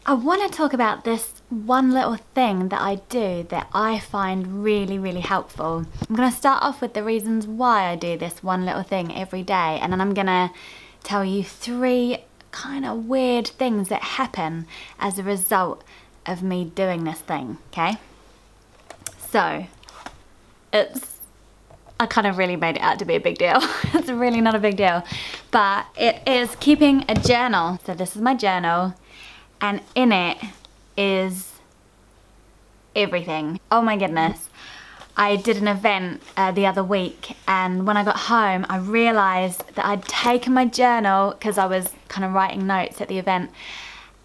I want to talk about this one little thing that I do that I find really, really helpful. I'm going to start off with the reasons why I do this one little thing every day, and then I'm going to tell you 3 kind of weird things that happen as a result of me doing this thing, okay? So, I kind of really made it out to be a big deal. It's really not a big deal, but it is keeping a journal. So this is my journal, and in it is everything. Oh my goodness. I did an event the other week, and when I got home I realised that I'd taken my journal, because I was kind of writing notes at the event,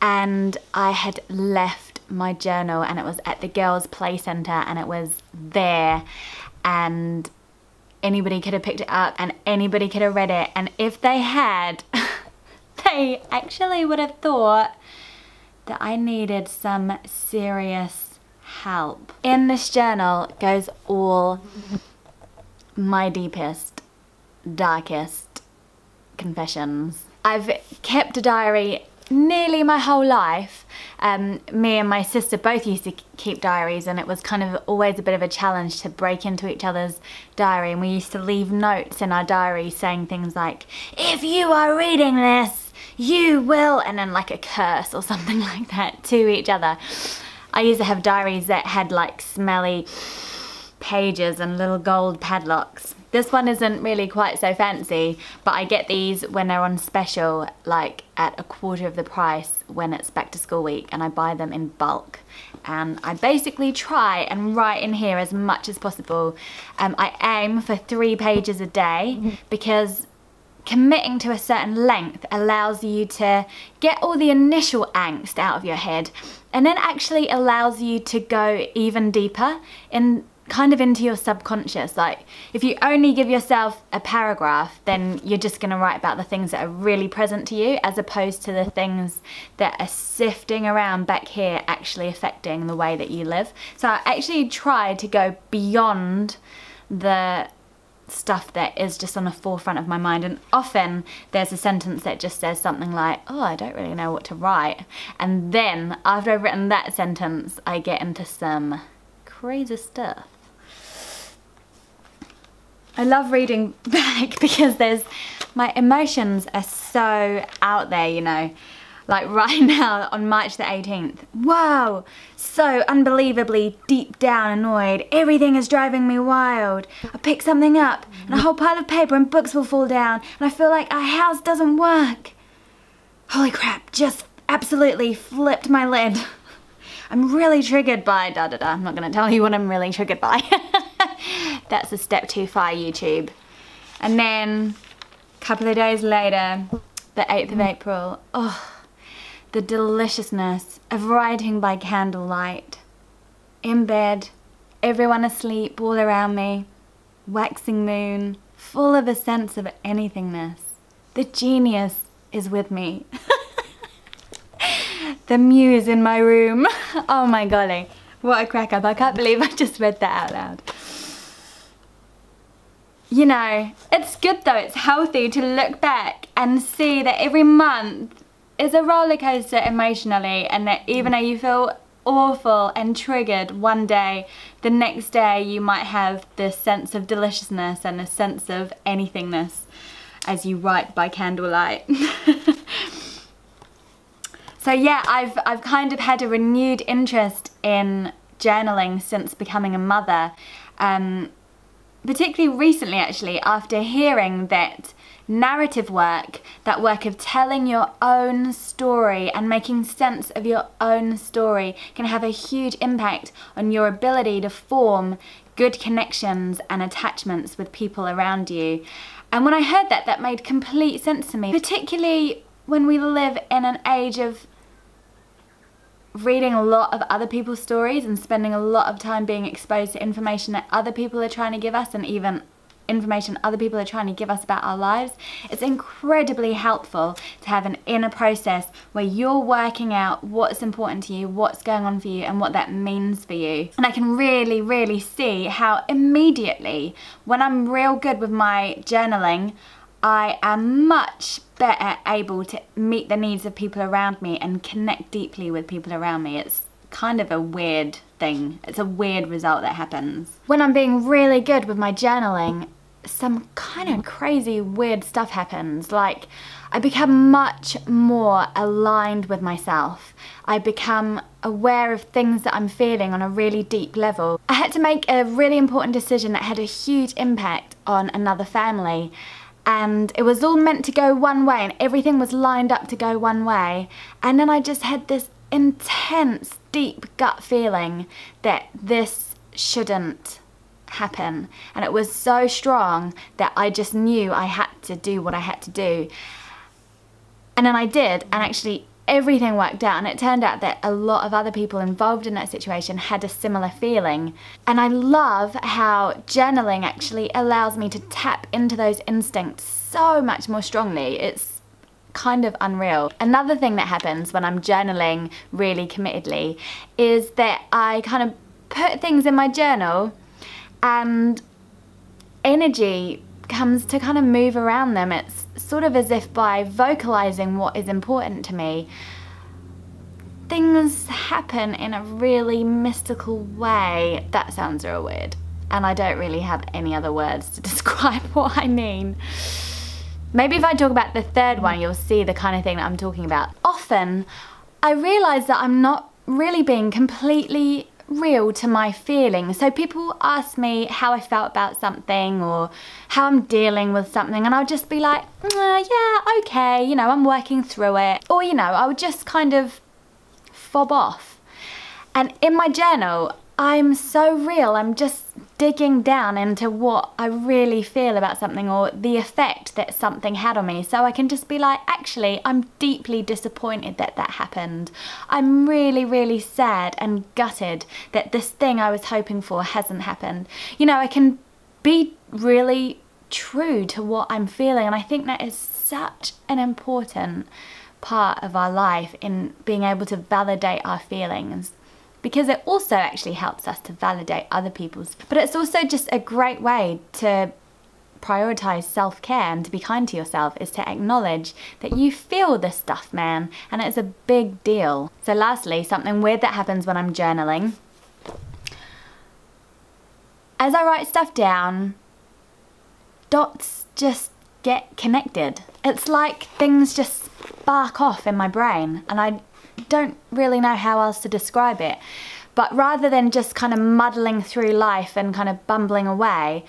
and I had left my journal, and it was at the girls' play centre, and it was there, and anybody could have picked it up and anybody could have read it, and if they had, they actually would have thought that I needed some serious help. In this journal goes all my deepest, darkest confessions. I've kept a diary nearly my whole life. Me and my sister both used to keep diaries, and it was kind of always a bit of a challenge to break into each other's diary, and we used to leave notes in our diary saying things like, if you are reading this, you will, and then like a curse or something like that to each other. I used to have diaries that had like smelly pages and little gold padlocks. This one isn't really quite so fancy, but I get these when they're on special, like at a quarter of the price when it's back to school week, and I buy them in bulk. And I basically try and write in here as much as possible. I aim for 3 pages a day, because committing to a certain length allows you to get all the initial angst out of your head, and then actually allows you to go even deeper in kind of into your subconscious. Like, if you only give yourself a paragraph, then you're just going to write about the things that are really present to you, as opposed to the things that are sifting around back here actually affecting the way that you live. So I actually try to go beyond the stuff that is just on the forefront of my mind, and often there's a sentence that just says something like, oh, I don't really know what to write, and then after I've written that sentence I get into some crazy stuff. I love reading back because my emotions are so out there, you know. Like right now on March the 18th, wow, so unbelievably deep down annoyed. Everything is driving me wild. I pick something up and a whole pile of paper and books will fall down, and I feel like our house doesn't work. Holy crap, just absolutely flipped my lid. I'm really triggered by da da da. I'm not going to tell you what I'm really triggered by. That's a step too far, YouTube. And then a couple of days later, the 8th of April, oh, the deliciousness of writing by candlelight. In bed, everyone asleep all around me, waxing moon, full of a sense of anythingness. The genius is with me. The muse in my room. Oh my golly, what a crack up. I can't believe I just read that out loud. You know, it's good though, it's healthy to look back and see that every month is a roller coaster emotionally, and that even though you feel awful and triggered one day, the next day you might have this sense of deliciousness and a sense of anythingness as you write by candlelight. So yeah, I've kind of had a renewed interest in journaling since becoming a mother. Particularly recently actually, after hearing that narrative work, that work of telling your own story and making sense of your own story, can have a huge impact on your ability to form good connections and attachments with people around you. And when I heard that, that made complete sense to me, particularly when we live in an age of reading a lot of other people's stories and spending a lot of time being exposed to information that other people are trying to give us, and even information other people are trying to give us about our lives. It's incredibly helpful to have an inner process where you're working out what's important to you, what's going on for you, and what that means for you. And I can really, really see how immediately, when I'm real good with my journaling, I am much better able to meet the needs of people around me and connect deeply with people around me. It's kind of a weird thing. It's a weird result that happens. When I'm being really good with my journaling, some kind of crazy weird stuff happens. Like, I become much more aligned with myself. I become aware of things that I'm feeling on a really deep level. I had to make a really important decision that had a huge impact on another family, and it was all meant to go one way and everything was lined up to go one way, and then I just had this intense, deep gut feeling that this shouldn't happen, and it was so strong that I just knew I had to do what I had to do. And then I did, and actually everything worked out, and it turned out that a lot of other people involved in that situation had a similar feeling. And I love how journaling actually allows me to tap into those instincts so much more strongly. It's kind of unreal. Another thing that happens when I'm journaling really committedly is that I kind of put things in my journal and energy comes to kind of move around them. It's sort of as if by vocalizing what is important to me, things happen in a really mystical way. That sounds real weird, and I don't really have any other words to describe what I mean. Maybe if I talk about the third one, you'll see the kind of thing that I'm talking about. Often, I realise that I'm not really being completely real to my feelings. So people ask me how I felt about something or how I'm dealing with something, and I'll just be like, yeah, okay, you know, I'm working through it. Or, you know, I would just kind of fob off. And in my journal, I'm so real. I'm just digging down into what I really feel about something or the effect that something had on me. So I can just be like, actually, I'm deeply disappointed that that happened. I'm really, really sad and gutted that this thing I was hoping for hasn't happened. You know, I can be really true to what I'm feeling, and I think that is such an important part of our life, in being able to validate our feelings, because it also actually helps us to validate other people's. But it's also just a great way to prioritize self-care and to be kind to yourself, is to acknowledge that you feel this stuff, man, and it's a big deal. So lastly, something weird that happens when I'm journaling. As I write stuff down, dots just get connected. It's like things just spark off in my brain, and I don't really know how else to describe it. But rather than just kind of muddling through life and kind of bumbling away,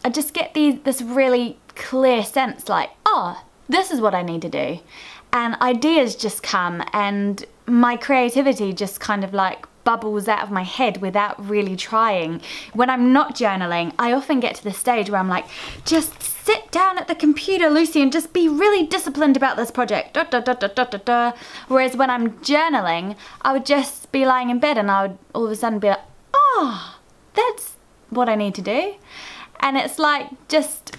I just get this really clear sense like, oh, this is what I need to do. And ideas just come, and my creativity just kind of like bubbles out of my head without really trying. When I'm not journaling, I often get to the stage where I'm like, just sit down at the computer, Lucy, and just be really disciplined about this project. Whereas when I'm journaling, I would just be lying in bed and I would all of a sudden be like, oh, that's what I need to do. And it's like just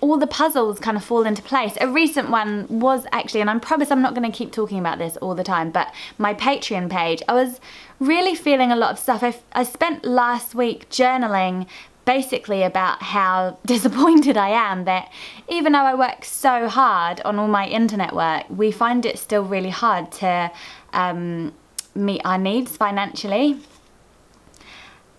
all the puzzles kind of fall into place. A recent one was actually, and I promise I'm not going to keep talking about this all the time, but my Patreon page, I was really feeling a lot of stuff. I spent last week journaling basically about how disappointed I am that even though I work so hard on all my internet work, we find it still really hard to meet our needs financially.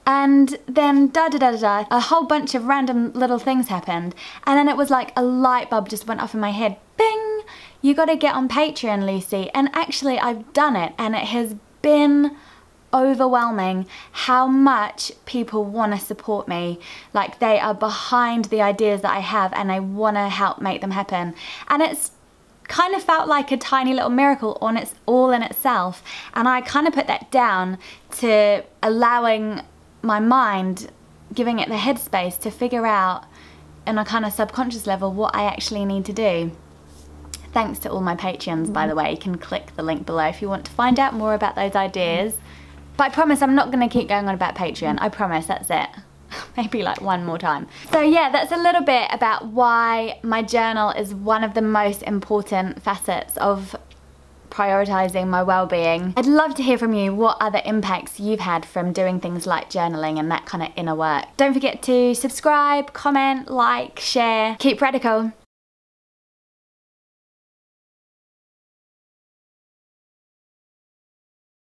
And then a whole bunch of random little things happened, and then it was like a light bulb just went off in my head. Bing! You gotta get on Patreon, Lucy. And actually I've done it, and it has been overwhelming how much people want to support me. Like, they are behind the ideas that I have and they want to help make them happen. And it's kind of felt like a tiny little miracle on its all in itself. And I kind of put that down to allowing my mind, giving it the headspace to figure out on a kind of subconscious level what I actually need to do. Thanks to all my Patreons, by the way. You can click the link below if you want to find out more about those ideas. But I promise I'm not going to keep going on about Patreon. I promise, that's it. Maybe like one more time. So yeah, that's a little bit about why my journal is one of the most important facets of prioritizing my well-being. I'd love to hear from you what other impacts you've had from doing things like journaling and that kind of inner work. Don't forget to subscribe, comment, like, share. Keep radical.